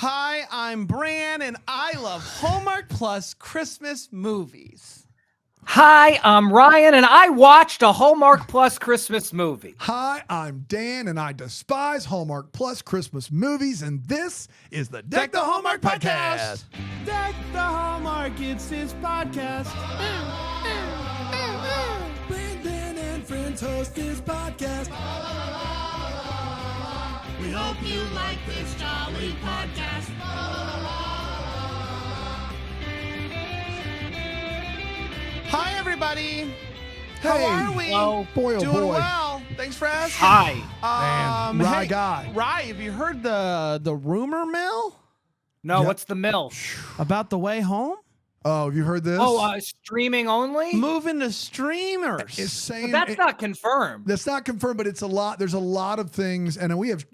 Hi, I'm Bran, and I love Hallmark Plus Christmas movies. Hi, I'm Ryan, and I watched a Hallmark Plus Christmas movie. Hi, I'm Dan, and I despise Hallmark Plus Christmas movies, and this is the Deck the Hallmark podcast. Deck the Hallmark, it's his podcast. Brandon and friends host this podcast. We hope you like this jolly podcast. Hi, everybody. Hey, How are we? boy, oh Doing boy. well. Thanks for asking. Hi. Man, Rye guy. Rye, have you heard the rumor mill No, Yeah. what's the mill? about the way home? Oh, have you heard this? Streaming only? Moving to streamers. It's saying But that's not confirmed. That's not confirmed, but it's a lot. There's a lot of things, and we have,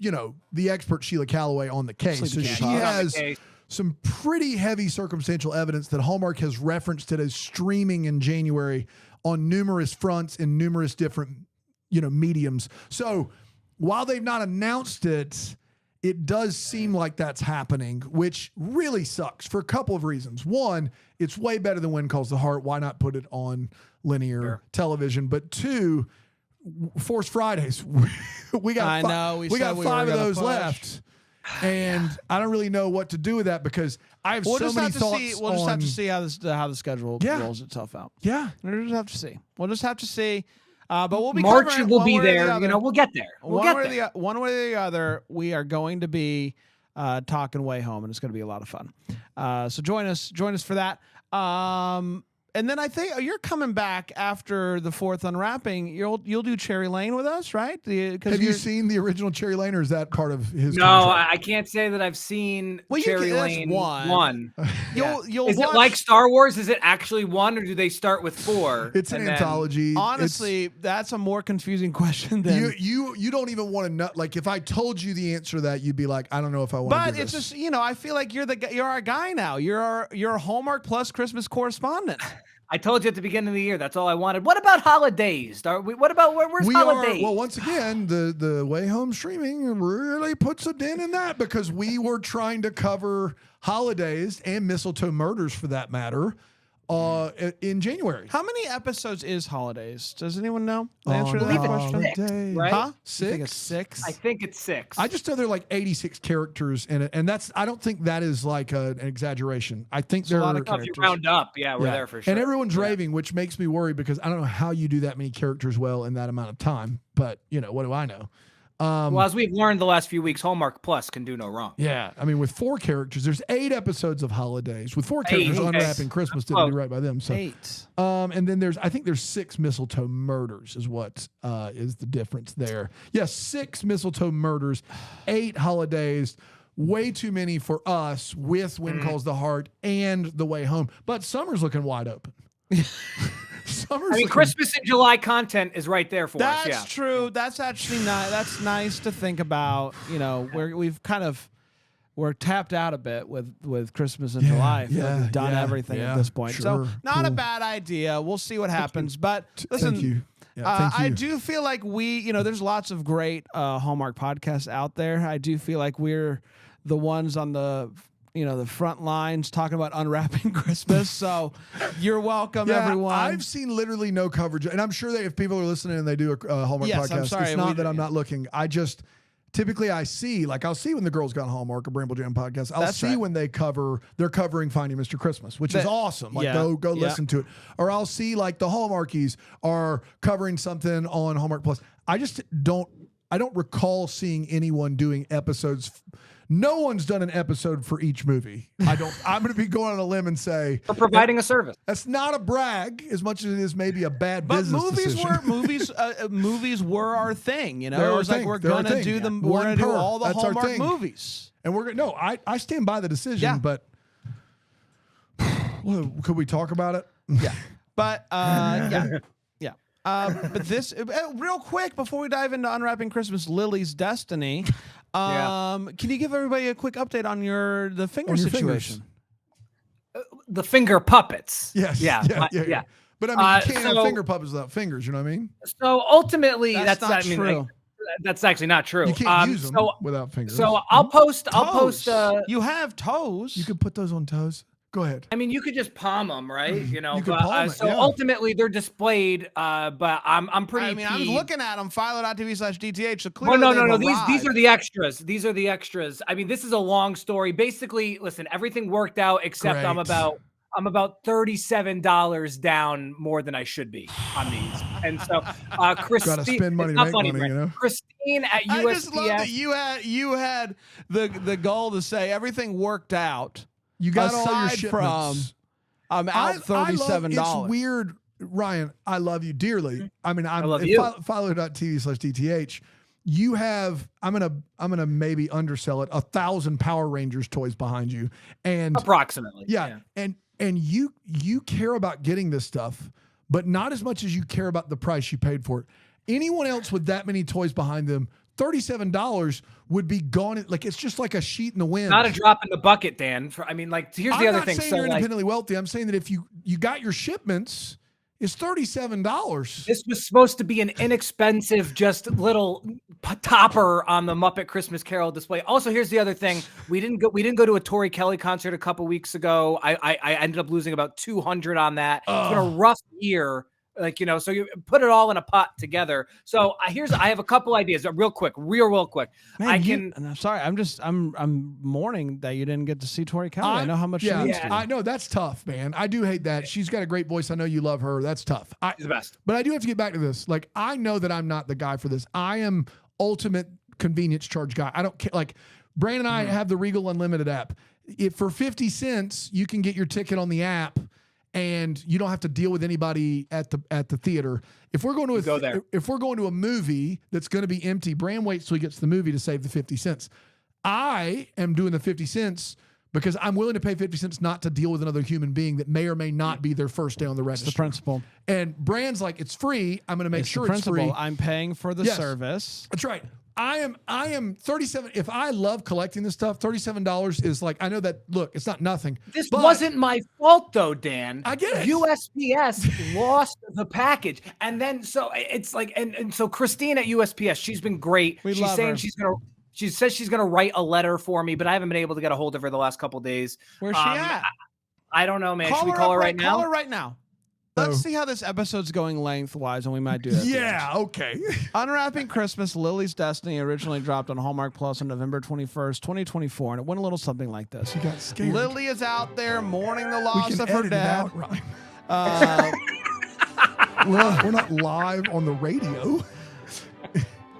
the expert Sheila Calloway on the case. Sleepy So cat. she On the has case. some pretty heavy circumstantial evidence that Hallmark has referenced it as streaming in January on numerous fronts in numerous different, mediums. So while they've not announced it, it does seem like that's happening, which really sucks for a couple of reasons. One, it's way better than When Calls the Heart. Why not put it on linear television? But two, Forced Fridays. we got five of those left. And I don't really know what to do with that because I have so many thoughts. We'll just have to see how the schedule rolls itself out. Yeah. We'll just have to see. But we'll be March covering it will one be way or the there. other. We'll get there. One way or the other, we are going to be talking Way Home, and it's going to be a lot of fun. So join us for that. And then I think you're coming back after the 4th Unwrapping. You'll do Cherry Lane with us, right? Have you seen the original Cherry Lane, or is that part of his No, contract? I can't say that I've seen Well, Cherry that's Lane one. You'll Is it watch- like Star Wars? Is it actually one, or do they start with 4? It's an and then- anthology. Honestly, that's a more confusing question than. You don't even want to know. Like, if I told you the answer to that, you'd be like, I don't know if I want to But do it's this. just I feel like you're our guy now. You're our Hallmark Plus Christmas correspondent. I told you at the beginning of the year, that's all I wanted. What about holidays? What about where's we holidays? well, once again, the Way Home streaming really puts a dent in that because we were trying to cover holidays and mistletoe murders, for that matter, in January. How many episodes is Holidays? Does anyone know the On answer to that question? holidays. right? Huh? Six? You think it's 6? I think it's 6. I just know there are like 86 characters in it, and I don't think that is like an exaggeration. I think there a lot are of if characters. you round up, we're there for sure. And everyone's raving, which makes me worry because I don't know how you do that many characters well in that amount of time. But what do I know? Well, as we've learned the last few weeks, Hallmark Plus can do no wrong. Yeah, I mean, with 4 characters, there's 8 episodes of holidays. With 4 characters, Okay. Unwrapping Christmas didn't do right by them. So 8. and then I think there's 6 mistletoe murders is what is the difference there. Yes, 6 mistletoe murders, 8 holidays. Way too many for us with When Calls the Heart and The Way Home. But summer's looking wide open. Christmas in July content is right there for us. That's true. That's actually that's nice to think about. We're tapped out a bit with Christmas in July. I feel like we've done everything at this point. So not a bad idea. We'll see what happens. But listen, Thank you. Yeah, thank you. I do feel like there's lots of great Hallmark podcasts out there. I do feel like we're the ones on the front lines talking about unwrapping Christmas. So you're welcome, everyone. I've seen literally no coverage, and I'm sure that if people are listening and they do a Hallmark podcast, I'm sorry, it's not that I'm not looking. I just typically I'll see when the Girls Gone Hallmark or Bramble Jam podcast. I'll see when they're covering Finding Mr. Christmas, which is awesome. Like go listen to it. Or I'll see like the Hallmarkies are covering something on Hallmark Plus. I don't recall seeing anyone doing episodes. No one's done an episode for each movie. I'm going to be going on a limb and say For providing a service. that's not a brag as much as it is maybe a bad But business movies decision. movies were our thing. It They're was our like thing. we're They're our gonna thing. do them. Yeah. We're gonna One do per. all the That's our Hallmark thing. movies. And I stand by the decision, Yeah. but could we talk about it? Yeah, but yeah. But this real quick before we dive into Unwrapping Christmas, Lily's Destiny. Can you give everybody a quick update on the finger On your situation? The finger puppets. Yes. Yeah. But I mean, you can't so- have finger puppets without fingers. You know what I mean? So ultimately, That's not I mean, true. That's actually not true. You can't use them without fingers. So I'll post. You have toes. You can put those on toes. Go ahead. I mean, you could just palm them, right? You know, You could palm it, so yeah. ultimately they're displayed. But I'm pretty. I mean, I'm peeved. looking at them. Philo.tv/DTH. So Oh, clearly, no. they've These are arrived. the extras. These are the extras. I mean, this is a long story. Basically, listen, everything worked out except I'm Great. about $37 down more than I should be on these. And so, Christine, Gotta spend money it's to not make funny, money, you know? Christine at USPS. I just love that you had the goal to say everything worked out. You got all your aside shipments. from I'm out $37. It's weird, Ryan. I love you dearly. I mean, I love you. Philo.tv/DTH. You have. I'm gonna maybe undersell it. 1,000 Power Rangers toys behind you, and Approximately. yeah. And you care about getting this stuff, but not as much as you care about the price you paid for it. Anyone else with that many toys behind them, $37 would be gone. Like, it's just like a sheet in the wind. Not a drop in the bucket, Dan. I mean, like, here's the other thing. I'm not saying you're independently wealthy. I'm saying that if you got your shipments, it's $37. This was supposed to be an inexpensive, just little topper on the Muppet Christmas Carol display. Also, here's the other thing: we didn't go to a Tori Kelly concert a couple weeks ago. I ended up losing about 200 on that. It's been a rough year. Like, you know, so you put it all in a pot together. So I have a couple ideas, real quick. Man, I'm sorry. I'm mourning that you didn't get to see Tori Kelly. I know how much she means to you. I know that's tough, man. I do hate that. She's got a great voice. I know you love her. That's tough. She's the best. But I do have to get back to this. Like, I know that I'm not the guy for this. I am ultimate convenience charge guy. I don't care. Like, Brandon and I have the Regal Unlimited app. If for 50 cents you can get your ticket on the app, and you don't have to deal with anybody at the theater. If we're going to a movie that's going to be empty, Bram waits till he gets to the movie to save the 50 cents. I am doing the 50 cents because I'm willing to pay 50 cents not to deal with another human being that may or may not be their first day on the register. It's the principle. And Brand's like, it's free. I'm going to make sure it's free. I'm paying for the service. That's right. I am 37. If I love collecting this stuff, $37 is like, I know that, look, it's not nothing. This wasn't my fault though, Dan. I get it. USPS lost the package. And then, so it's like, and so Christine at USPS, she's been great. She's saying she says she's going to write a letter for me, but I haven't been able to get a hold of her the last couple of days. Where's she at? I don't know, man. Should we call her right now? Call her right now. Let's see how this episode's going lengthwise, and we might do that. Yeah, okay. Unwrapping Christmas, Lily's Destiny originally dropped on Hallmark Plus on November 21st, 2024, and it went a little something like this. You got scared. Lily is out there mourning the loss of her dad. We're not live on the radio.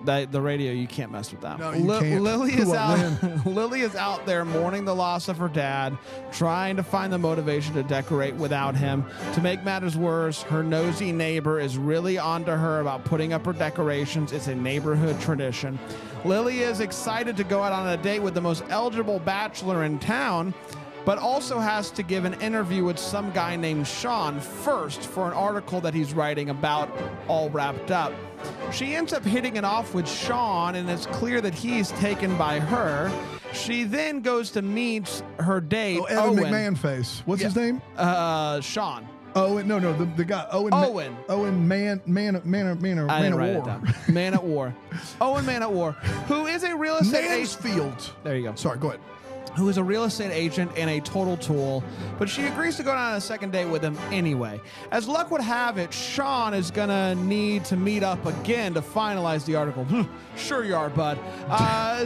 The radio, you can't mess with that. No, you can't. Lily is out there mourning the loss of her dad, trying to find the motivation to decorate without him. To make matters worse, her nosy neighbor is really onto her about putting up her decorations. It's a neighborhood tradition. Lily is excited to go out on a date with the most eligible bachelor in town, but also has to give an interview with some guy named Sean first for an article that he's writing about All Wrapped Up. She ends up hitting it off with Sean, and it's clear that he's taken by her. She then goes to meet her date, Evan Owen. McMahon face. What's his name? Sean. Owen. No, the guy. Owen. Owen. Man at War. Man at War. Owen Man at War, who is a real estate Mansfield. There you go. Sorry, go ahead. Who is a real estate agent and a total tool, but she agrees to go on a second date with him anyway. As luck would have it, Sean is gonna need to meet up again to finalize the article. Sure you are, bud.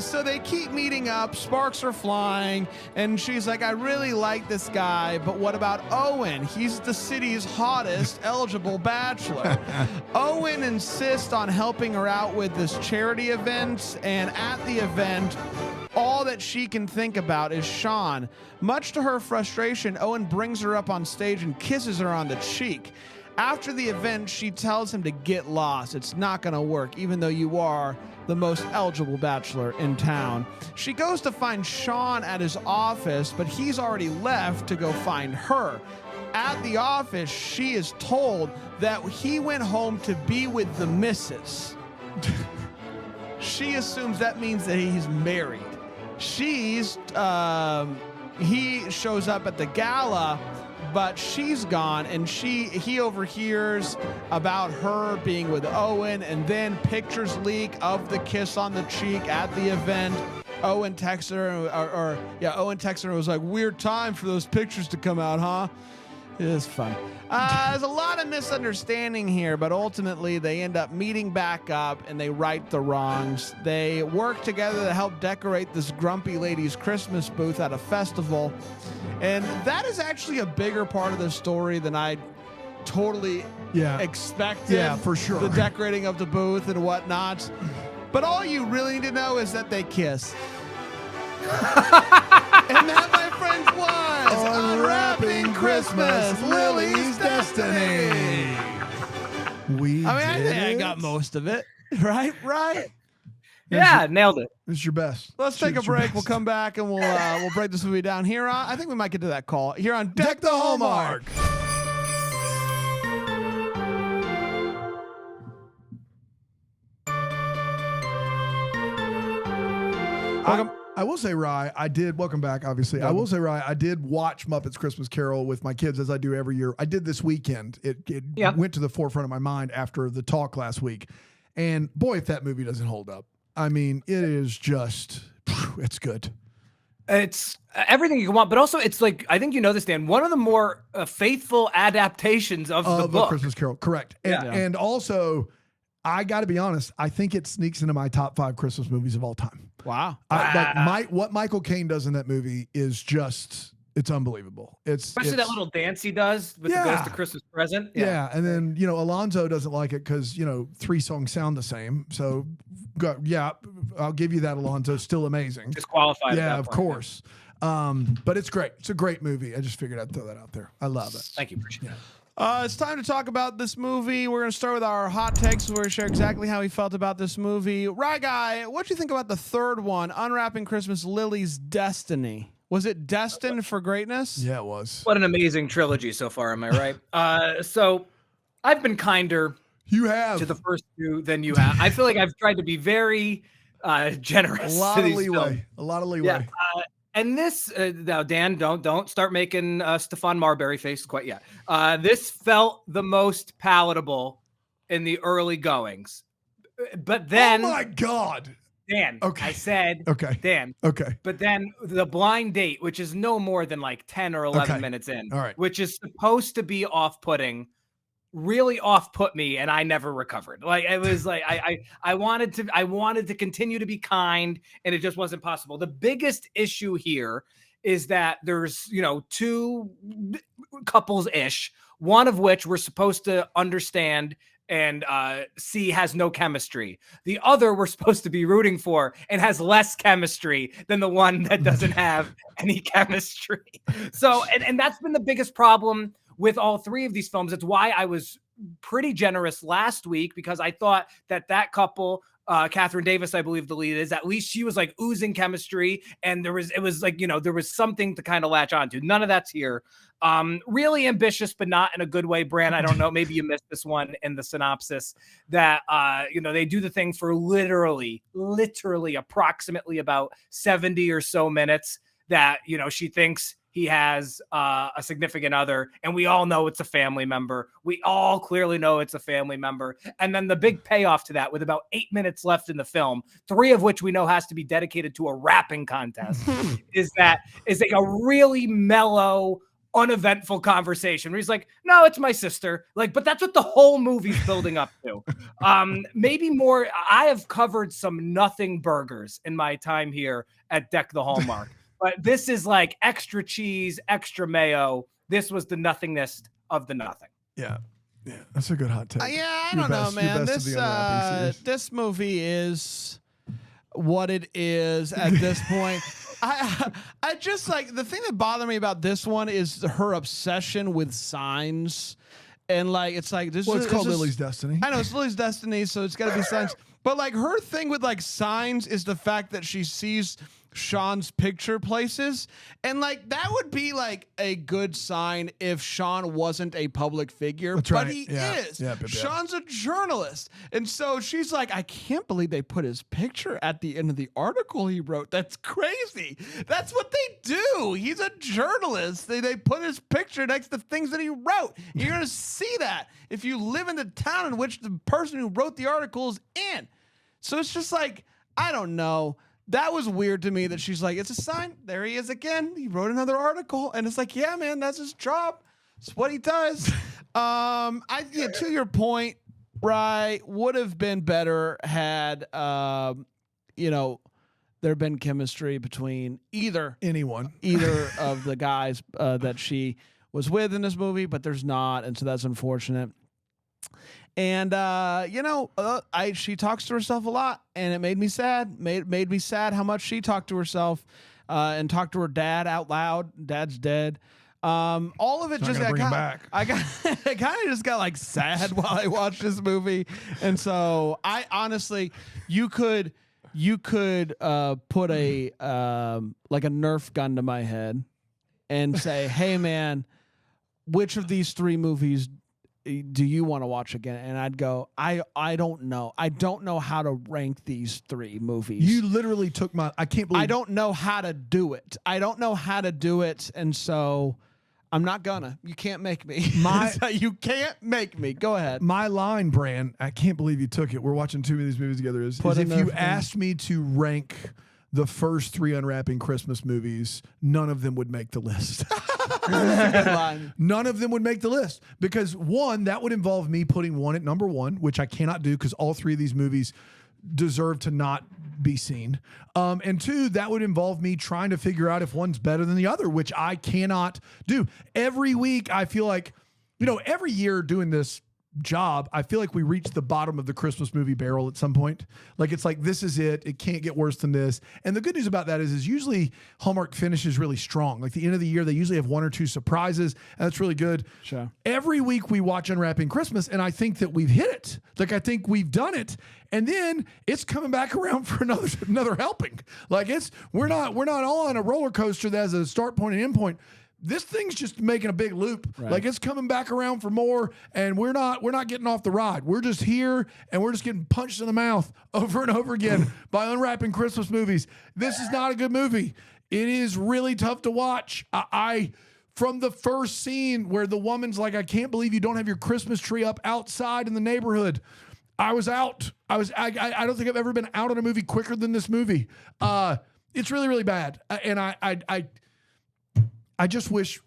So they keep meeting up, sparks are flying, and she's like, I really like this guy, but what about Owen? He's the city's hottest eligible bachelor. Owen insists on helping her out with this charity event, and at the event, all that she can think about is Sean. Much to her frustration, Owen brings her up on stage and kisses her on the cheek. After the event, she tells him to get lost. It's not going to work, even though you are the most eligible bachelor in town. She goes to find Sean at his office, but he's already left to go find her. At the office, she is told that he went home to be with the missus. She assumes that means that he's married. He shows up at the gala, but she's gone, and he overhears about her being with Owen, and then pictures leak of the kiss on the cheek at the event. Owen texted her, Owen texted her and was like, weird time for those pictures to come out, huh? It is fun. There's a lot of misunderstanding here, but ultimately they end up meeting back up and they right the wrongs. They work together to help decorate this grumpy lady's Christmas booth at a festival. And that is actually a bigger part of the story than I totally expected. Yeah, for sure. The decorating of the booth and whatnot. But all you really need to know is that they kiss. And that, my friends, was Unwrapping Christmas, Lily's Destiny. I think I got most of it. Right? Yeah, nailed it. It's your best. Let's take a break. We'll come back and we'll break this movie down here on. I think we might get to that call here on Deck the Hallmark. I will say, Rye, welcome back, obviously. I will say, Rye, I did watch Muppets Christmas Carol with my kids as I do every year. I did this weekend. It went to the forefront of my mind after the talk last week. And boy, if that movie doesn't hold up. I mean, it is just, it's good. It's everything you can want, but also it's like, I think you know this, Dan, one of the more faithful adaptations of the book. Christmas Carol, correct. And also, I got to be honest, I think it sneaks into my top 5 Christmas movies of all time. Wow. What Michael Caine does in that movie is just, it's unbelievable. Especially that little dance he does with the Ghost of Christmas Present. Yeah. And then, Alonzo doesn't like it because, 3 songs sound the same. So, I'll give you that, Alonzo. Still amazing. Disqualified. Yeah, of course. But it's great. It's a great movie. I just figured I'd throw that out there. I love it. Thank you. Appreciate it. It's time to talk about this movie. We're going to start with our hot takes. We're going to share exactly how we felt about this movie. Rye Guy, what do you think about the third one, Unwrapping Christmas, Lily's Destiny? Was it destined for greatness? Yeah, it was. What an amazing trilogy so far, am I right? So I've been kinder to the first 2 than you have. I feel like I've tried to be very generous. A lot of leeway. Yeah. And this, now Dan, don't start making Stefan Marbury face quite yet. This felt the most palatable in the early goings, but then, oh my God, Dan. Okay, I said, okay, Dan. Okay, but then the blind date, which is no more than like 10 or 11 minutes in, all right, which is supposed to be off-putting, really off-put me, and I never recovered. Like it was like I wanted to continue to be kind, and it just wasn't possible. The biggest issue here is that there's 2 couples ish, one of which we're supposed to understand and see has no chemistry. The other we're supposed to be rooting for and has less chemistry than the one that doesn't have any chemistry. So and that's been the biggest problem with all 3 of these films. It's why I was pretty generous last week, because I thought that couple, Catherine Davis, I believe the lead is, at least she was like oozing chemistry, and it was like, there was something to kind of latch onto. None of that's here. Really ambitious, but not in a good way. Bran, I don't know, maybe you missed this one in the synopsis, that they do the thing for literally approximately about 70 or so minutes, that she thinks he has a significant other, and we all know it's a family member. We all clearly know it's a family member. And then the big payoff to that, with about 8 minutes left in the film, 3 of which we know has to be dedicated to a rapping contest, is like a really mellow, uneventful conversation where he's like, no, it's my sister. Like, but that's what the whole movie's building up to. Maybe more. I have covered some nothing burgers in my time here at Deck the Hallmark. But this is like extra cheese, extra mayo. This was the nothingness of the nothing. Yeah, that's a good hot take. I don't know, man. This movie is what it is at this point. I just like, the thing that bothered me about this one is her obsession with signs, and like it's like this. Well, it's called Lily's Destiny. I know it's Lily's Destiny, so it's got to be signs. But like her thing with like signs is the fact that she sees Sean's picture places. And like that would be like a good sign if Sean wasn't a public figure, That's but right. he is. Yeah. Sean's a journalist. And so she's like, I can't believe they put his picture at the end of the article he wrote. That's crazy. That's what they do. He's a journalist. They put his picture next to things that he wrote. You're going to see that if you live in the town in which the person who wrote the article is in. So it's just like, I don't know. That was weird to me that she's like, it's a sign. There he is again. He wrote another article. And it's like, yeah, man, that's his job. It's what he does. To your point, right, would have been better had, there been chemistry between either of the guys that she was with in this movie, but there's not. And so that's unfortunate. And she talks to herself a lot, and it made me sad. Made me sad how much she talked to herself, and talked to her dad out loud. Dad's dead. All of it just got back. I kind of just got like sad while I watched this movie, and so I honestly, you could put a like a Nerf gun to my head, and say, hey man, which of these 3 movies do you want to watch again? And I'd go, I don't know. I don't know how to rank these 3 movies. You literally took I can't believe. I don't know how to do it. And so I'm not gonna. You can't make me. You can't make me. Go ahead. My line, Bran, I can't believe you took it. We're watching 2 of these movies together. Is if you asked me to rank the first 3 Unwrapping Christmas movies, none of them would make the list. None of them would make the list because 1, that would involve me putting 1 at number 1, which I cannot do because all 3 of these movies deserve to not be seen. And 2, that would involve me trying to figure out if one's better than the other, which I cannot do. Every week, I feel like, every year doing this job, I feel like we reach the bottom of the Christmas movie barrel at some point. Like, it's like, this is it. It can't get worse than this. And the good news about that is usually Hallmark finishes really strong. Like the end of the year, they usually have 1 or 2 surprises, and that's really good. Sure. Every Every week we watch Unwrapping Christmas, and I think that we've hit it. Like, I think we've done it. And then it's coming back around for another helping. Like, we're not all on a roller coaster that has a start point and end point. This thing's just making a big loop. Right. Like, it's coming back around for more, and we're not getting off the ride. We're just here, and we're just getting punched in the mouth over and over again by Unwrapping Christmas movies. This is not a good movie. It is really tough to watch. I from the first scene where the woman's like, I can't believe you don't have your Christmas tree up outside in the neighborhood. I was out. I don't think I've ever been out on a movie quicker than this movie. It's really, really bad. And I just wish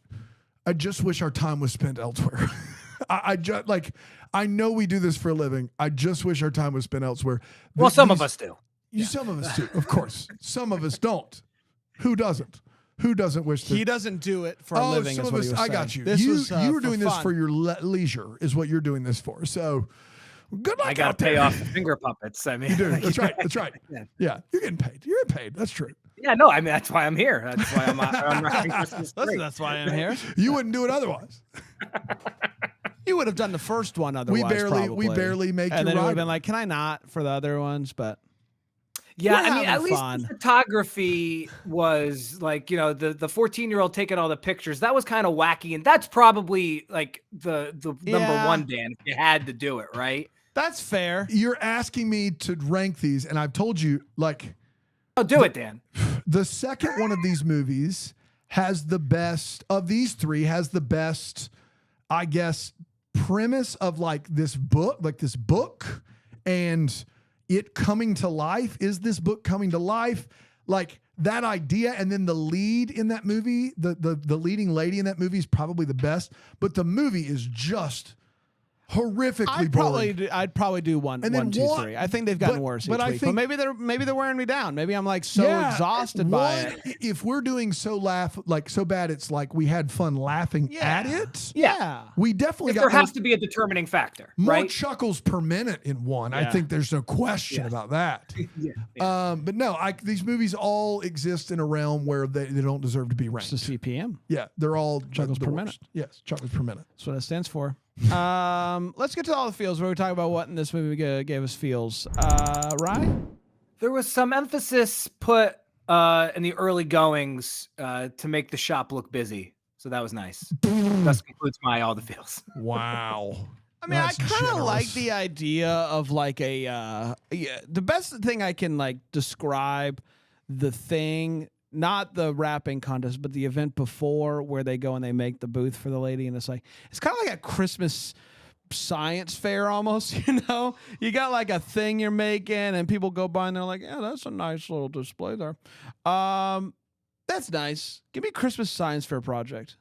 our time was spent elsewhere. I know we do this for a living. I just wish our time was spent elsewhere. Well, some of us do. Some of us do, of course. Some of us don't. Who doesn't? Who doesn't wish to? He doesn't do it for a living. Some is of what us. he was I saying. got you. This You were doing this fun. for your leisure, is what you're doing this for. So, good luck. I got to pay off the finger puppets. I mean, You do. That's right. That's right. Yeah. Yeah, you're getting paid. You're getting paid. That's true. Yeah, no, I mean, that's why I'm here. That's why I'm wrapping Christmas Listen, tree. that's why I'm here. You wouldn't do it otherwise. You would have done the first one otherwise. We barely make and you then it would right. have been like, can I not for the other ones? But Yeah, We're I mean, at having least fun. the photography was like, the 14-year-old taking all the pictures. That was kind of wacky, and that's probably like the number one, Dan. If you had to do it, right? that's fair. You're asking me to rank these, and I've told you, like, Oh, do it, Dan. the second one of these movies has the best of these 3, has the best, I guess, premise of like this book and it coming to life. Is this book coming to life? Like that idea, and then the lead in that movie, the leading lady in that movie is probably the best, but the movie is just horrifically boring. I'd probably do one, And then 1, 2, one- 3. I think they've gotten worse each but I week. think- But maybe they're wearing me down. Maybe I'm like so exhausted by it. If we're doing so bad, it's like we had fun laughing at it. Yeah. We definitely There got has to be a determining factor, more right? chuckles per minute in one. I Yeah. think there's no question about that. But no, these movies all exist in a realm where they don't deserve to be ranked. It's the CPM. Yeah, they're all Chuckles the per worst. minute. Yes, chuckles per minute. That's what it stands for. Let's get to all the feels where we talk about what in this movie gave us feels. Ryan? There was some emphasis put in the early goings to make the shop look busy. So that was nice. Thus concludes my all the feels. Wow. I mean, That's I kind of like generous. the idea of like the best thing I can like describe the thing, not the wrapping contest, but the event before where they go and they make the booth for the lady. And it's kind of like a Christmas science fair almost, you know? You got like a thing you're making and people go by and they're like, yeah, that's a nice little display there. That's nice. Give me a Christmas science fair project.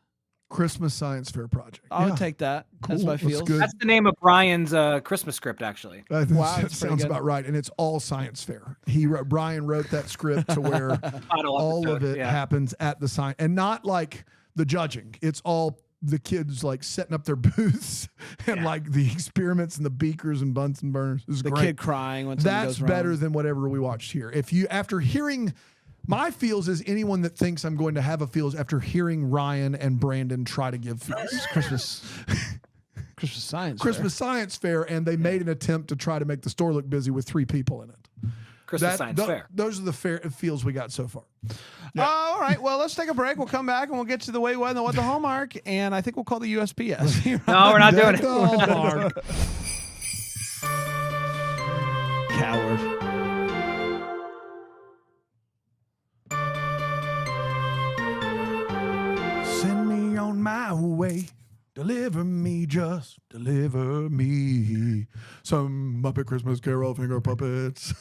Christmas science fair project. I'll Yeah. take that. That's Cool. my That's feels. good. That's the name of Brian's Christmas script, actually. I think Wow, that that's pretty sounds good. about right, and it's all science fair. Brian wrote that script to where all of it happens at the science, and not like the judging. It's all the kids like setting up their booths and like the experiments and the beakers and Bunsen burners. It's The great. kid crying when something That's goes wrong. better than whatever we watched here. If you, after hearing my feels, is anyone that thinks I'm going to have a feels after hearing Ryan and Brandon try to give feels. Christmas science. Christmas science fair, and they made an attempt to try to make the store look busy with 3 people in it. Christmas science fair. Those are the feels we got so far. All right. Well, let's take a break. We'll come back and we'll get to the wait, what, and the what the Hallmark, and I think we'll call the USPS. No, we're not doing That's it. the Hallmark. Coward. Send me on my way. Deliver me, just deliver me. Some Muppet Christmas Carol finger puppets.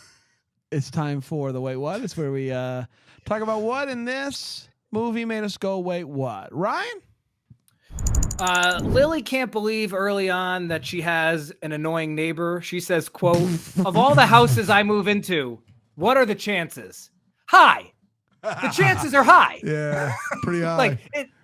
It's time for the wait, what? It's where we talk about what in this movie made us go, wait, what? Ryan? Lily can't believe early on that she has an annoying neighbor. She says, quote, of all the houses I move into, what are the chances? High. The chances are high. Yeah, pretty high. Like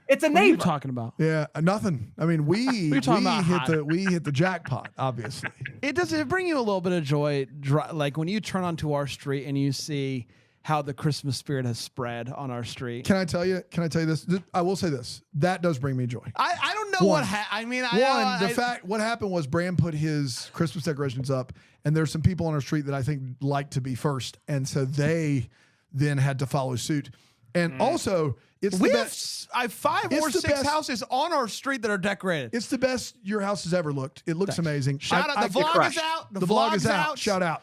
it's a What are you neighbor. talking about? Yeah, nothing. I mean, we hit talking about hot? the jackpot, obviously. Does it bring you a little bit of joy, like when you turn onto our street and you see how the Christmas spirit has spread on our street? Can I tell you this? I will say this. That does bring me joy. I don't know One. what What happened was Bram put his Christmas decorations up, and there's some people on our street that I think like to be first, and so they then had to follow suit. And also, it's we the have best. 5 It's or the 6 best- houses on our street that are decorated. It's the best your house has ever looked. It looks amazing. Shout out! The vlog is out. The vlog is out. Shout out.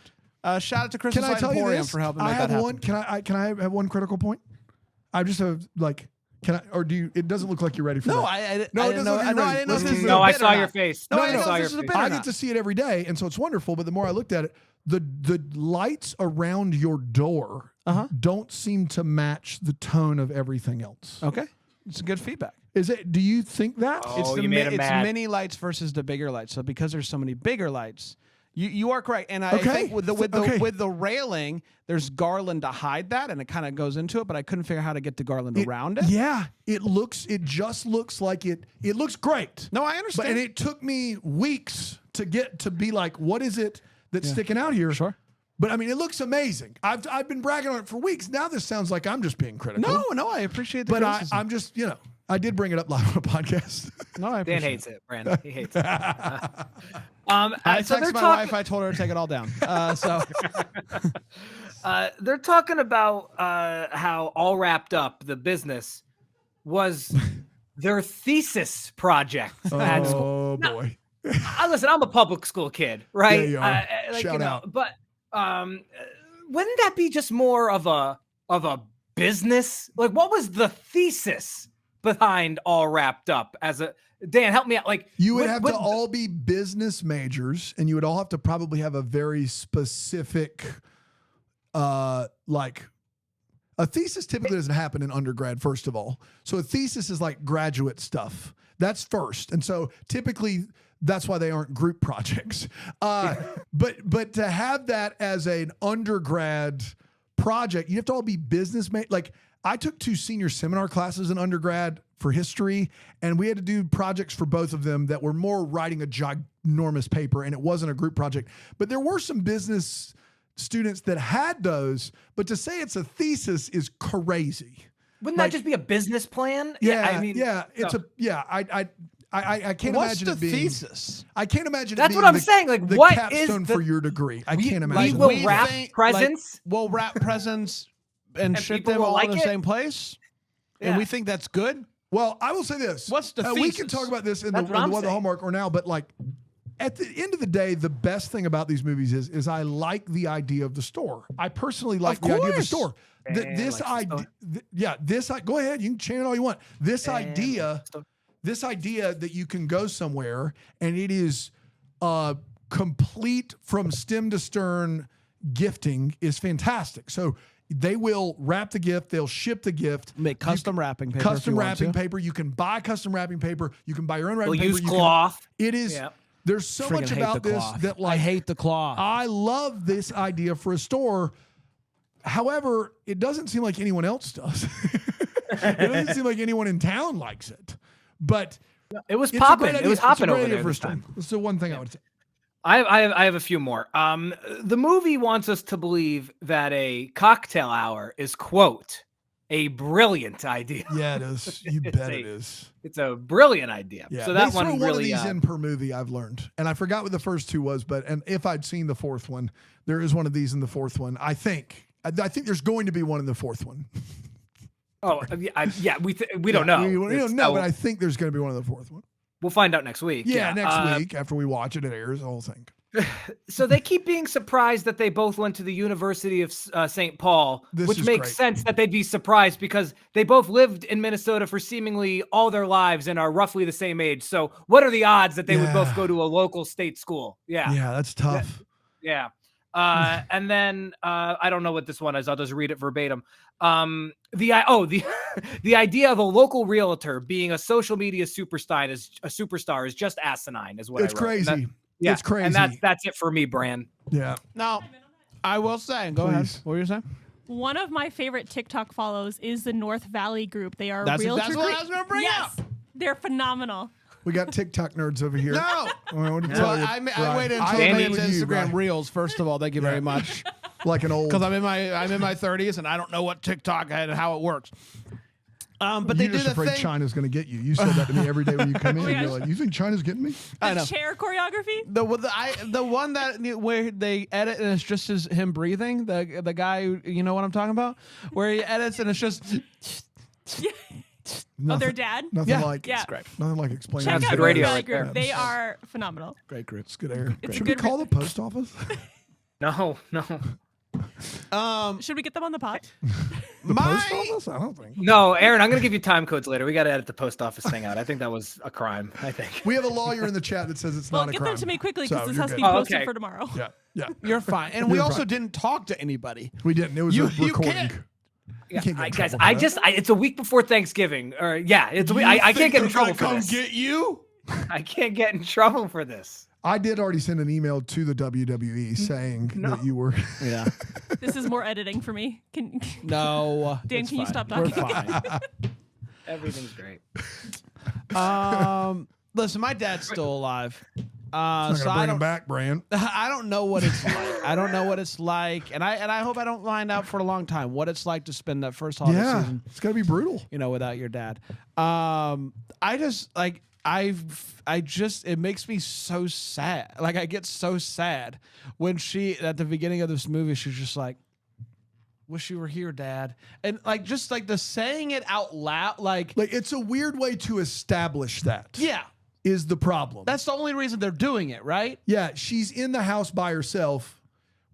Shout out to Christmas Can I Light tell you Emporium this? for helping I make have that one. happen. Can I have one critical point? I just have like. Can I? Or do you? It doesn't look like you're ready for No, that. I No, it didn't doesn't know. look I like know. you're I didn't know ready. if this is No, a I bit or saw your not. face. No, No, I I didn't saw know if your this is a face. bit or I get not. to see it every day, and so it's wonderful. But the more I looked at it, the lights around your door don't seem to match the tone of everything else. Okay, it's good feedback. Is it? Do you think that? Oh, you made him it's mad. mini lights versus the bigger lights. So because there's so many bigger lights, you are correct. And I Okay. think with the railing, there's garland to hide that, and it kind of goes into it. But I couldn't figure out how to get the garland around it. Yeah, it just looks like it. It looks great. No, I understand. And it took me weeks to get to be like, what is it that's sticking out here? Sure. But I mean, it looks amazing. I've been bragging on it for weeks. Now this sounds like I'm just being critical. No, I appreciate the but criticism. I'm just, I did bring it up live on a podcast. No, I Dan appreciate hates it, Brandon. He hates it. I So texted they're my talking. wife. I told her to take it all down. So They're talking about how All Wrapped Up, the business, was their thesis project at school. Oh boy. Listen, I'm a public school kid, right? Yeah, you are. Shout out. But wouldn't that be just more of a business? Like, what was the thesis behind All Wrapped Up? Dan, help me out. Like, You would have to all be business majors, and you would all have to probably have a very specific, like, a thesis typically doesn't happen in undergrad, first of all. So a thesis is like graduate stuff. That's first. And so typically that's why they aren't group projects. But to have that as an undergrad project, you have to all be business like I took 2 senior seminar classes in undergrad for history, and we had to do projects for both of them that were more writing a ginormous paper, and it wasn't a group project. But there were some business students that had those, but to say it's a thesis is crazy. Wouldn't that just be a business plan? Yeah, I mean, it's I can't what's imagine the it being thesis? I can't imagine That's it what being I'm saying. Like, the what capstone is for your degree. I can't we imagine. will that. wrap presents? We'll wrap presents and ship people them will all like in the it? same place, and Yeah. we think that's good. Well, I will say this. What's the we thesis? can talk about this in That's the what I'm one the saying. Hallmark or now, but like at the end of the day, the best thing about these movies is I like the idea of the store. I personally like the idea of the course. store. Dan This likes the idea, store. go ahead, you can chant it all you want. This Dan idea likes the store. this idea that you can go somewhere and it is complete from stem to stern gifting is fantastic. So they will wrap the gift, they'll ship the gift, Make custom wrapping paper. custom if you want wrapping to. paper. You can buy custom wrapping paper. You can buy your own wrapping They'll paper. use You can- cloth. it is. Yep. There's so Friggin' much hate about the this cloth. that I like hate the cloth. I love this idea for a store. However, it doesn't seem like anyone else does. It doesn't seem like anyone in town likes it. But It was it's a great popping. It idea. was It's a hopping great over idea there for a this store. time. That's the one thing I would say. I have a few more. The movie wants us to believe that a cocktail hour is, quote, a brilliant idea. Yeah, it is. You It's bet a- it is. It's a brilliant idea. Yeah, So that they throw one one of really. these in per movie. I've learned, and I forgot what the first two was. But and if I'd seen the fourth one, there is one of these in the fourth one. I think there's going to be one in the fourth one. We don't know. We It's- don't know, but I think there's going to be one in the fourth one. we'll find out next week. Yeah, next week after we watch it, it airs the whole thing. So they keep being surprised that they both went to the University of St. Paul, This which is makes great. sense that they'd be surprised because they both lived in Minnesota for seemingly all their lives and are roughly the same age. So what are the odds that they would both Yeah. go to a local state school? Yeah. Yeah, that's tough. Yeah. And then I don't know what this one is. I'll just read it verbatim. The idea of a local realtor being a social media superstar is just asinine, is what It's I wrote. And crazy. yeah, It's crazy. and that's it for me, Bran. Yeah. Now, I will say, go ahead. Please. What were you saying? One of my favorite TikTok follows is the North Valley group. They are a That's realtor what group. I was going to bring Yes, up. they're phenomenal. We got TikTok nerds over here. No. I want to Well, tell you, I Ryan, waited I until I agree made with you, Instagram Ryan. Reels. First of all, thank you very much. Like an old. Because I'm in my 30s and I don't know what TikTok and how it works. But they You're did just a afraid thing. China's going to get you. You said that to me every day when you come in. my You're gosh. like, you think China's getting me? I know. The chair choreography. The one that where they edit and it's just him breathing. The guy, you know what I'm talking about, where he edits and it's just Oh, their dad. Nothing Yeah. like Yeah. nothing like explaining. Check That's out good North radio Valley right there. group. They are phenomenal. great group. It's good air. It's Should a we good call the post office? No. Should we get them on the pod? The My- post office? I don't think. No, Aaron, I'm going to give you time codes later. We got to edit the post office thing out. I think that was a crime, I think. We have a lawyer in the chat that says it's Well, not a get crime. them to me quickly So because this you're has to be good. Oh, posted okay. for tomorrow. Yeah, yeah. You're fine. And we You're also fine. didn't talk to anybody. We didn't. It was You- a you recording. can't- You can't get in Guys, trouble for that. it's a week before Thanksgiving. Or it's a week. I can't get in trouble for this. Get you? I can't get in trouble for this. I did already send an email to the WWE saying that you were. Yeah. This is more editing for me. No. Dan, it's can you fine. stop We're talking? fine. Everything's great. Listen, my dad's still alive. I'm So gonna I bring him don't, back, Bran. I don't know what it's like. I don't know what it's like, and I hope I don't find out for a long time what it's like to spend that first holiday Yeah, season, it's gotta be brutal. without your dad. I just like it makes me so sad. Like I get so sad when she at the beginning of this movie she's just like, "Wish you were here, Dad," and like just like the saying it out loud, like It's a weird way to establish that. yeah, Is the problem. that's the only reason they're doing it, right? Yeah, she's in the house by herself.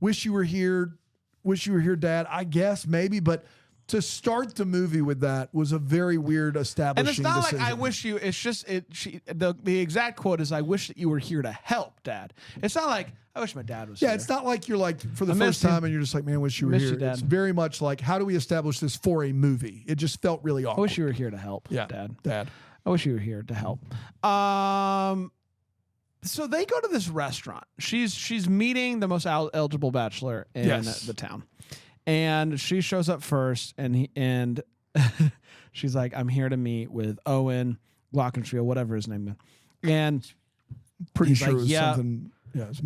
Wish you were here. Wish you were here, Dad. I guess maybe, but to start the movie with that was a very weird establishing. And it's not decision. like I wish you. It's just the exact quote is, "I wish that you were here to help, Dad." It's not like I wish my dad was. Yeah, here. it's not like you're like for the I first miss you. time and you're just like, man, wish you were Miss here. you, Dad. It's very much like, how do we establish this for a movie? It just felt really I awkward. wish you were here to help, Yeah, Dad. I wish you were here to help. So they go to this restaurant. She's meeting the most eligible bachelor in Yes. the town, and she shows up first, and she's like, "I'm here to meet with Owen Glockenspiel, whatever his name is," and Pretty he's sure like, it was yeah. something. Yeah, it's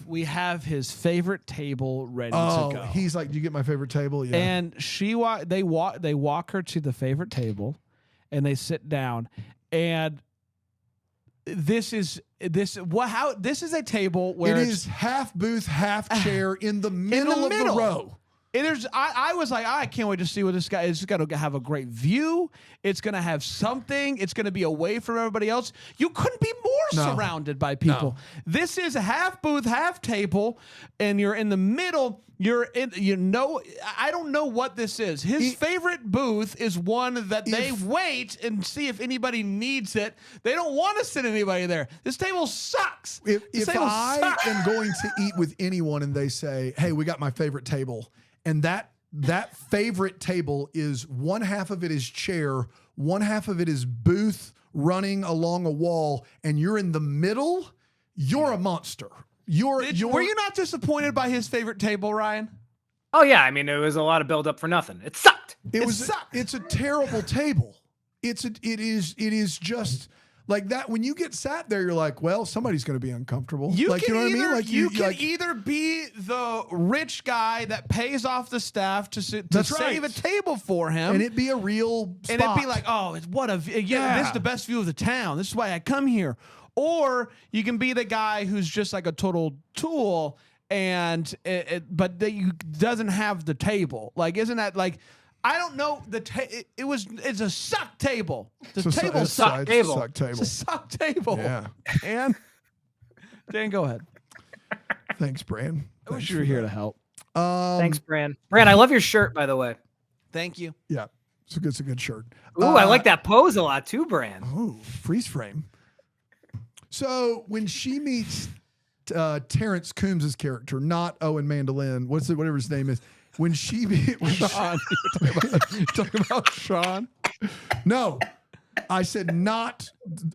we have his favorite table ready to Oh, go. he's like, do you get my favorite table? Yeah. And they walk her to the favorite table, and they sit down. And this is a table where it it's- is half booth, half chair in the middle of the middle. row. I was like, I can't wait to see what this guy is. It's going to have a great view. It's going to have something. It's going to be away from everybody else. You couldn't be more surrounded by people. This is a half booth, half table, and you're in the middle. I don't know what this is. His favorite booth is one that they wait and see if anybody needs it. They don't want to sit anybody there. This table sucks. If I am going to eat with anyone and they say, hey, we got my favorite table, and that favorite table is one half of it is chair, one half of it is booth running along a wall, and you're in the middle, you're a monster. Were you not disappointed by his favorite table, Ryan? Oh yeah, I mean it was a lot of build up for nothing. It sucked. It's a terrible table. It is just like that. When you get sat there, you're like, well, somebody's going to be uncomfortable. You know what I mean? Like you can either be the rich guy that pays off the staff to save a table for him, and it'd be a real spot. And it'd be like, oh, this is the best view of the town. This is why I come here. Or you can be the guy who's just like a total tool, but doesn't have the table. Like, isn't that like? I don't know. It's a suck table. The table suck table. It's a suck table. Yeah. And Dan, go ahead. Thanks, Bran. I wish you were here to help. Thanks, Bran. Bran, I love your shirt, by the way. Thank you. Yeah, it's a good shirt. Ooh, I like that pose a lot too, Bran. Ooh, freeze frame. So when she meets Terrence Coombs' character, not Owen Mandolin, whatever his name is, when she Sean, talking about Sean? No, I said not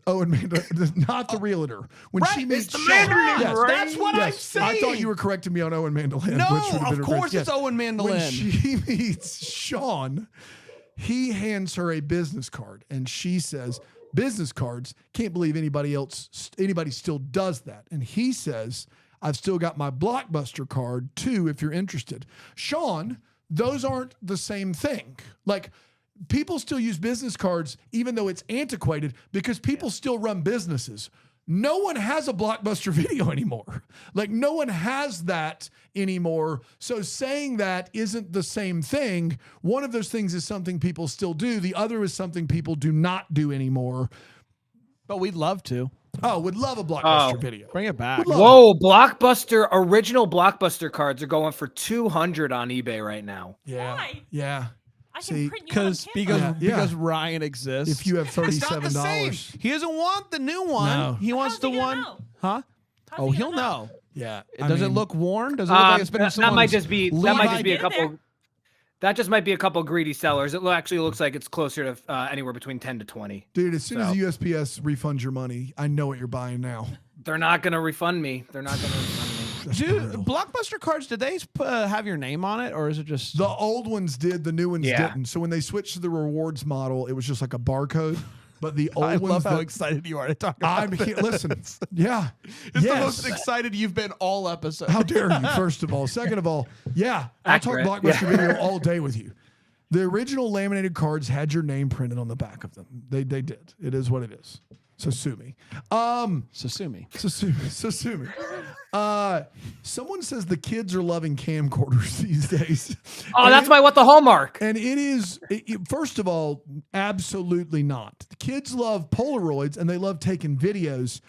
Owen Mandolin, not the realtor. When she meets the Sean, Mandolin, right? That's what I'm saying. I thought you were correcting me on Owen Mandolin. No, which would have been of course it's Owen Mandolin. When she meets Sean, he hands her a business card, and she says, business cards, can't believe anybody still does that. And he says, I've still got my Blockbuster card too, if you're interested. Sean, those aren't the same thing. Like, people still use business cards, even though it's antiquated, because people still run businesses. No one has a Blockbuster Video anymore. Like, no one has that anymore. So saying that isn't the same thing. One of those things is something people still do. The other is something people do not do anymore. But we'd love to. Oh, would love a Blockbuster Video. Bring it back. Whoa, original Blockbuster cards are going for $200 on eBay right now. Yeah. Why? Yeah. I can print you one because Ryan exists. If you have $37. It's not the same. He doesn't want the new one. No. He wants the one. Know? Huh? How's he he'll gonna know. Yeah. Does it look worn? Does it look like it's been in that might just be Levi a couple. That just might be a couple greedy sellers. It actually looks like it's closer to anywhere between 10 to 20. Dude, as soon as USPS refunds your money, I know what you're buying now. They're not going to refund me. Dude, Blockbuster cards, did they have your name on it, or is it just... The old ones did, the new ones didn't. So when they switched to the rewards model, it was just like a barcode. But the old ones... I love how excited you are to talk about this. Listen, yeah. It's the most excited you've been all episode. How dare you, first of all. Second of all, I'll talk Blockbuster Video all day with you. The original laminated cards had your name printed on the back of them. They did. It is what it is. So sue me. Sue me. Someone says the kids are loving camcorders these days. Oh, that's what the Hallmark. And it is, first of all, absolutely not. The kids love Polaroids and they love taking videos,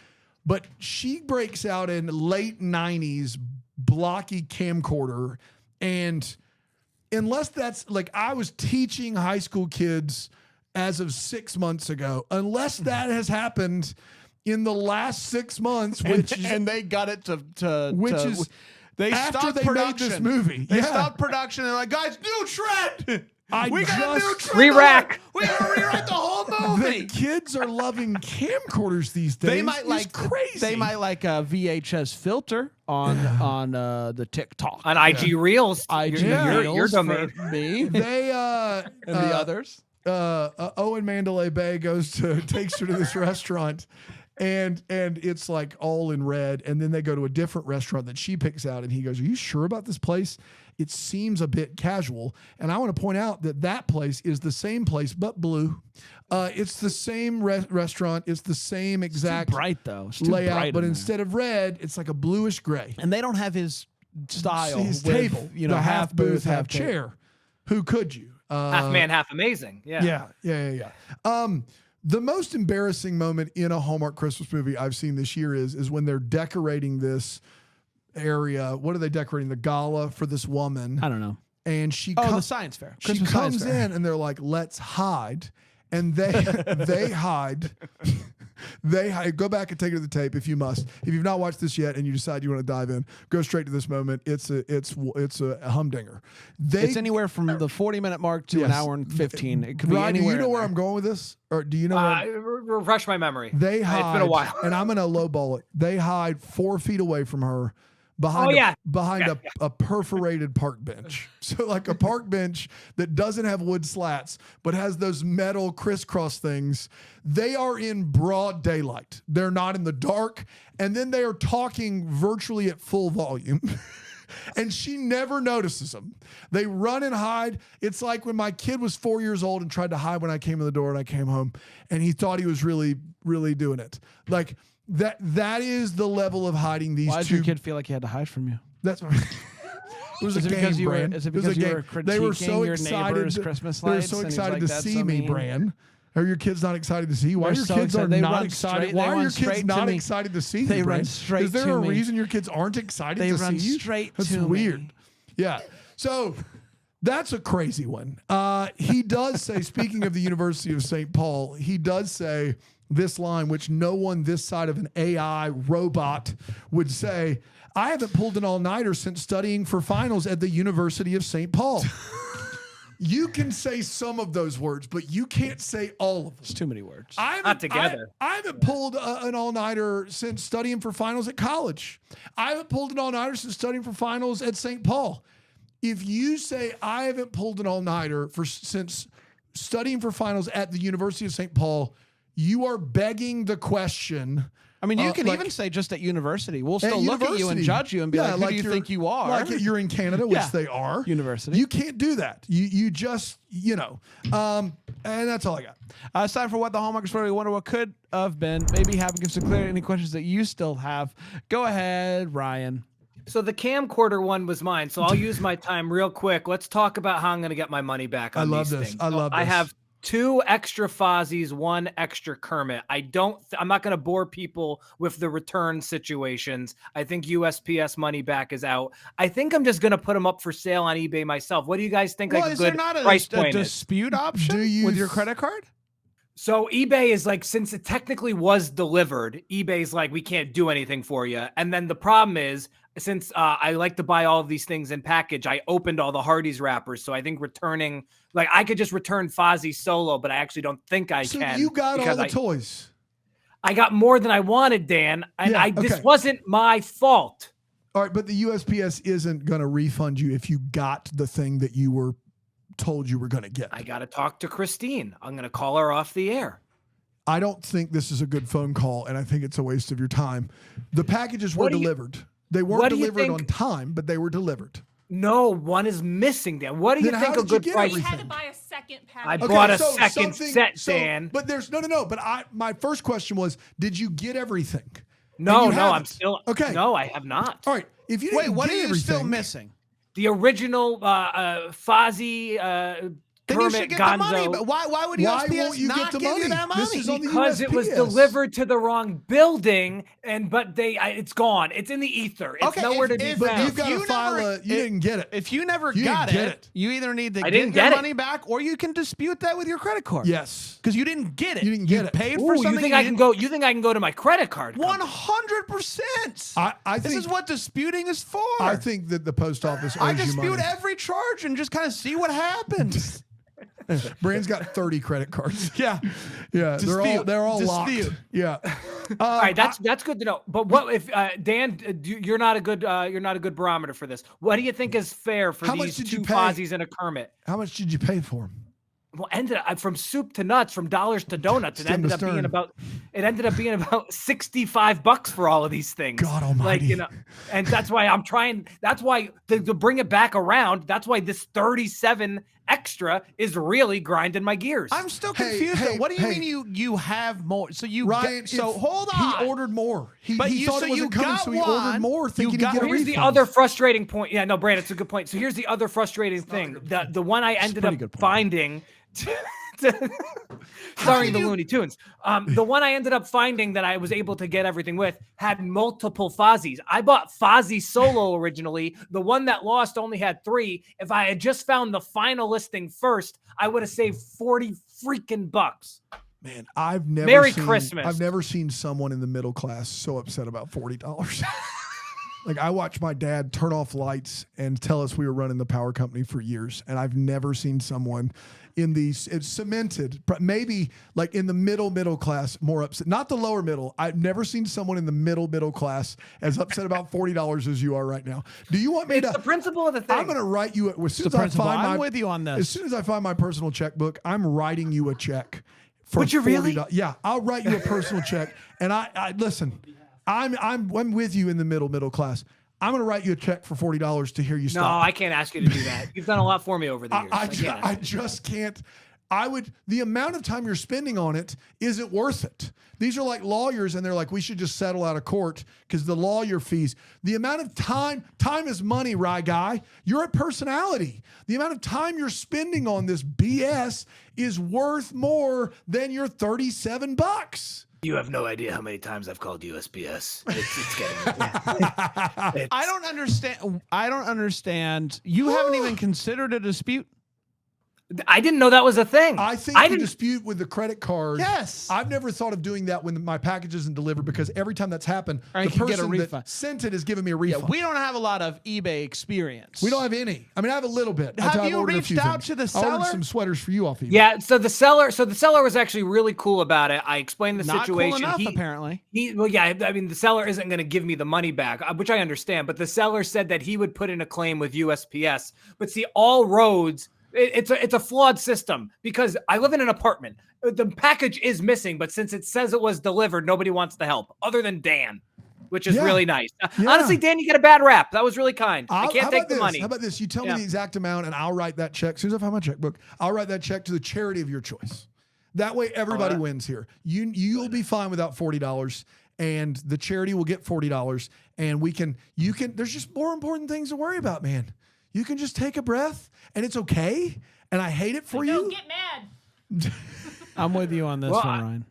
but she breaks out in late 90s blocky camcorder. And unless that's like, I was teaching high school kids as of 6 months ago, unless that has happened in the last 6 months, and they got it to they after stopped they production. made this movie. They stopped production. They're like, guys, new trend. We got a new trend. Re-rack. We gotta rewrite the whole movie. The kids are loving camcorders these days. They might like crazy. They might like a VHS filter on the TikTok, on IG Reels. IG Reels. Your domain. For me. They and the others. Owen Mandalay Bay takes her to this restaurant, and it's like all in red. And then they go to a different restaurant that she picks out, and he goes, "Are you sure about this place? It seems a bit casual." And I want to point out that place is the same place but blue. It's the same restaurant. It's the same exact bright though. It's too layout, bright but instead of red, it's like a bluish gray. And they don't have his style. his with, table, the half booth, half table. chair. Who could you? Half man, half amazing. Yeah. Yeah. The most embarrassing moment in a Hallmark Christmas movie I've seen this year is when they're decorating this area. What are they decorating? The gala for this woman. I don't know. And she the science fair. She Christmas science comes fair. in and they're like, let's hide. And they hide. They hide. Go back and take it to the tape if you must. If you've not watched this yet and you decide you want to dive in, go straight to this moment. It's a humdinger. It's anywhere from the 40-minute mark to an hour and 15. It could be Ryan, do anywhere. you know where I'm going with this? Or do you know Refresh my memory. They hide. It's been a while. And I'm going to lowball it. They hide 4 feet away from her behind a perforated park bench. So like a park bench that doesn't have wood slats, but has those metal crisscross things. They are in broad daylight. They're not in the dark. And then they are talking virtually at full volume. And she never notices them. They run and hide. It's like when my kid was 4 years old and tried to hide when I came in the door and I came home and he thought he was really, really doing it. Like that is the level of hiding these two. Why did your kid feel like he had to hide from you? That's right. It was a game, Bran. Is it because you were critiquing they were so your excited. neighbor's Christmas They were lights? so And he's excited like, to "That's see so me, mean." Bran. Are your kids not excited to see you? Why They're are your so kids excited. are They not run excited? straight- Why they are run your straight kids to not me. excited to see They you, run Bran? straight Is there to a me. reason your kids aren't excited They to run see you? straight That's to me. weird. Yeah. So that's a crazy one. He does say, speaking of the University of St. Paul, he does say this line, which no one this side of an AI robot would say. I haven't pulled an all-nighter since studying for finals at the University of St. Paul. You can say some of those words, but you can't say all of them. It's too many words. Not together. I haven't pulled an all-nighter since studying for finals at college. I haven't pulled an all-nighter since studying for finals at St. Paul. If you say I haven't pulled an all-nighter since studying for finals at the University of St. Paul, you are begging the question. I mean, you can even say just at university. We'll still look at you and university. judge you and be like, who do you think you are? Like you're in Canada, which Yeah. they are. University. You can't do that. You just, and that's all I got. It's time for What the Hallmark Story. We wonder what could have been. Maybe have gives to clear any questions that you still have. Go ahead, Ryan. So the camcorder one was mine. So I'll use my time real quick. Let's talk about how I'm going to get my money back on I love these this. things. I love I this. have 2 extra Fozzies, 1 extra Kermit. I'm not going to bore people with the return situations. I think USPS money back is out. I think I'm just going to put them up for sale on eBay myself. What do you guys think? Well, like is a there good not price a point is? dispute option with your credit card? So eBay is like, since it technically was delivered, eBay's like, we can't do anything for you. And then the problem is, since I like to buy all of these things in package, I opened all the Hardee's wrappers. So I think returning, like I could just return Fozzie solo, but I actually don't think I So can. you got all because the toys. I got more than I wanted, Dan. And this wasn't my fault. All right, but the USPS isn't going to refund you if you got the thing that you were told you were going to get. I got to talk to Christine. I'm going to call her off the air. I don't think this is a good phone call, and I think it's a waste of your time. The packages were delivered. They weren't delivered on time, but they were delivered. No, one is missing, Dan. What do you Then think how a did you good get price? We had to everything? buy a second pack. I bought a second something- set, Dan. But there's no. But my first question was, did you get everything? No, you I'm haven't. still Okay. No, I have not. All right. If you Wait, didn't what get are you everything, still missing? The original Fozzie Then you Kermit should get Gonzo. the money. But why would Why USPS won't you not get the give money? you that money? This is on the Because it was USPS. delivered to the wrong building, but it's gone. It's in the ether. It's Okay, nowhere to be if- But found. you've got to file you didn't get it. If you never You got didn't get it, it. you either need to I get didn't your get it. money back or you can dispute that with your credit card. Yes. Because you didn't get it. You didn't get it. Paid Ooh, for you something. think I can go? You think I can go to my credit card? company? 100%. I This think is what disputing is for. I think that the post office owes I you dispute money. every charge and just kind of see what happens. Brand's got 30 credit cards. Yeah. Yeah, they're all locked. Dispute. Yeah. All right, that's good to know. But what if Dan? You're not a good barometer for this. What do you think is fair for How much these did 2 you pay? Fozzies and a Kermit? How much did you pay for them? Well, ended up from soup to nuts, from dollars to donuts. It Stem ended to up being stern. about $65 for all of these things. God almighty. Like, and that's why I'm trying. That's why to bring it back around. That's why this 37 extra is really grinding my gears. I'm still confused. What do you mean you have more? So you Ryan, hold on. He ordered more. He thought so it wasn't you coming, got so he ordered more, thinking he'd get a refund. Here's the other frustrating point. Yeah, no, Brandon, it's a good point. So here's the other frustrating thing. The one I ended up finding, starring the Looney Tunes. The one I ended up finding that I was able to get everything with had multiple Fozzies. I bought Fozzie Solo originally. The one that lost only had 3. If I had just found the final listing first, I would have saved 40 freaking bucks. Man, I've never seen someone in the middle class so upset about $40. Like, I watched my dad turn off lights and tell us we were running the power company for years, and I've never seen someone in these, it's cemented, maybe like in the middle class more upset. Not the lower middle. I've never seen someone in the middle class as upset about $40 as you are right now. Do you want me It's the principle of the thing. I'm going to write you, as soon as I find I'm with you on this. As soon as I find my personal checkbook, I'm writing you a check. Would you really? Yeah, I'll write you a personal check. And I listen, I'm with you in the middle class. I'm going to write you a check for $40 to hear you stop. No, I can't ask you to do that. You've done a lot for me over the years. I just can't. The amount of time you're spending on it isn't worth it. These are like lawyers, and they're like, we should just settle out of court because the lawyer fees. The amount of time is money, Rye Guy. You're a personality. The amount of time you're spending on this BS is worth more than your $37. You have no idea how many times I've called USPS. It's getting. I don't understand. You haven't even considered a dispute. I didn't know that was a thing. I think the dispute with the credit card. Yes. I've never thought of doing that when my package isn't delivered, because every time that's happened, I the can get a person refund. that sent it is giving me a refund. Yeah, we don't have a lot of eBay experience. We don't have any. I mean, I have a little bit. Have you reached out to the seller? I ordered some sweaters for you off eBay. Yeah, so the seller was actually really cool about it. I explained the Not situation. Cool enough, apparently. I mean, the seller isn't going to give me the money back, which I understand. But the seller said that he would put in a claim with USPS. But see, all roads. It's a flawed system, because I live in an apartment. The package is missing, but since it says it was delivered, nobody wants to help other than Dan, which is really nice. Honestly, Dan, you get a bad rap. That was really kind. I can't take the money. How about this? You tell me the exact amount, and I'll write that check. As soon as I find my checkbook, I'll write that check to the charity of your choice. That way, everybody wins here. You'll be fine without $40, and the charity will get $40, and you can. There's just more important things to worry about, man. You can just take a breath, and it's okay. And I hate it for you. Don't get mad. I'm with you on this one,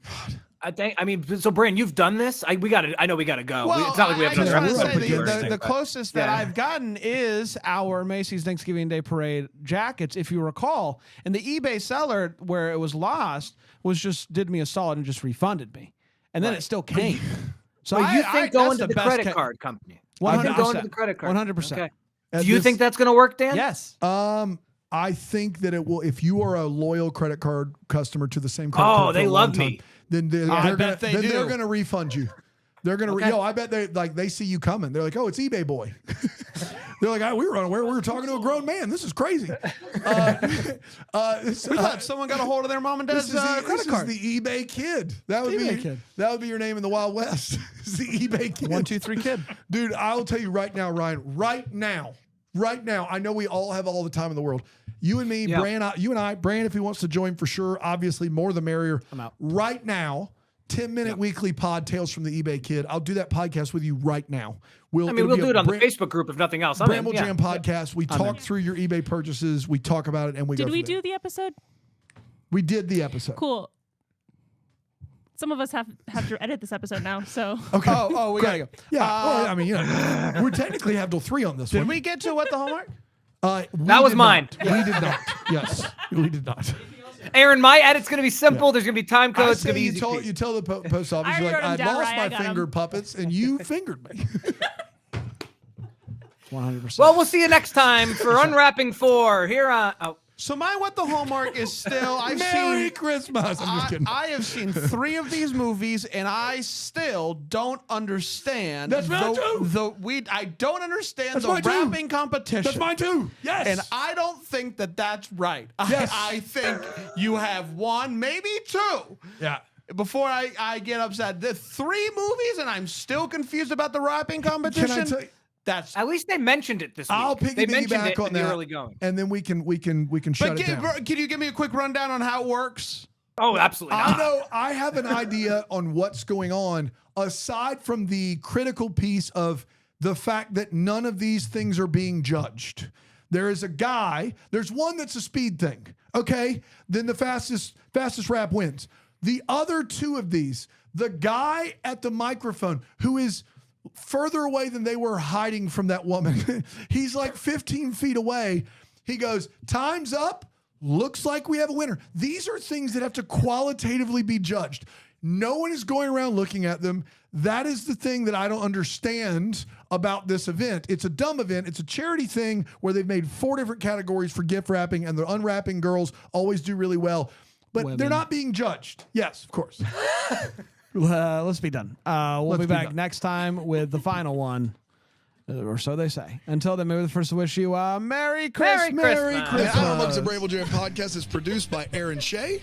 Ryan. So Brandon, you've done this. I know we gotta go. Well, it's not like we have another episode. The closest that I've gotten is our Macy's Thanksgiving Day Parade jackets, if you recall. And the eBay seller, where it was lost, did me a solid and just refunded me. And then it still came. So you think going to the credit card company? 100%. Going to the credit card. 100%. Okay. Do you think that's going to work, Dan? Yes. I think that it will. If you are a loyal credit card customer to the same credit card, they love me. Then they're going to refund you. They're going to. I bet they see you coming. They're like, oh, it's eBay boy. They're like, we were unaware. We were talking to a grown man. This is crazy. We thought someone got a hold of their mom and dad's credit card. This is the eBay kid. That would be your name in the Wild West. It's the eBay kid. 1, 2, 3 kid. Dude, I'll tell you right now, Ryan. Right now. I know we all have all the time in the world. You and me, Bran, Bran, if he wants to join for sure, obviously more the merrier. I'm out. Right now, 10-minute weekly pod, Tales from the eBay Kid. I'll do that podcast with you right now. We'll do it on the Facebook group if nothing else. Bramble Jam podcast. We talk through your eBay purchases. We talk about it, and we go. Did we do the episode? We did the episode. Cool. Some of us have to edit this episode now, so. Okay. Oh, we gotta go. Yeah. We technically have till 3 on this one. Did we get to what the Hallmark? That was mine. We did not. Yes, we did not. Aaron, my edit's going to be simple. There's going to be time codes. It's going to be easy. You tell the post office, you're like, I lost my finger puppets, and you fingered me. 100%. Well, we'll see you next time for Unwrapping 4 here on. So my what the Hallmark is still Merry Christmas. I'm just kidding. I have seen 3 of these movies, and I still don't understand. That's mine too. I don't understand the wrapping competition. That's mine too. Yes. And I don't think that that's right. Yes. I think you have 1, maybe 2. Yeah. Before I get upset, the 3 movies, and I'm still confused about the wrapping competition. Can I tell you? That's At least they mentioned it this week. I'll They mentioned piggyback it on in the that, early going. and then we can shut it down. Can you give me a quick rundown on how it works? Oh, absolutely I not. know I have an idea on what's going on, aside from the critical piece of the fact that none of these things are being judged. There is a guy, there's one that's a speed thing, okay? Then the fastest rap wins. The other two of these, the guy at the microphone who is further away than they were hiding from that woman. He's like 15 feet away. He goes, time's up. Looks like we have a winner. These are things that have to qualitatively be judged. No one is going around looking at them. That is the thing that I don't understand about this event. It's a dumb event. It's a charity thing where they've made 4 different categories for gift wrapping, and the unwrapping girls always do really well. But they're not being judged. Yes, of course. Let's be done. We'll Let's be be back done. next time with the final one, or so they say. Until then, maybe the first to wish you Merry Christmas. Merry The Christmas. Hallmark's of Bramble Jam podcast is produced by Aaron Shea.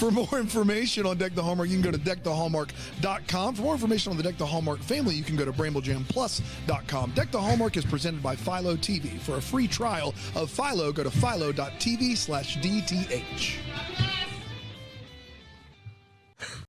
For more information on Deck the Hallmark, you can go to deckthehallmark.com. For more information on the Deck the Hallmark family, you can go to bramblejamplus.com. Deck the Hallmark is presented by Philo TV. For a free trial of Philo, go to philo.tv/DTH.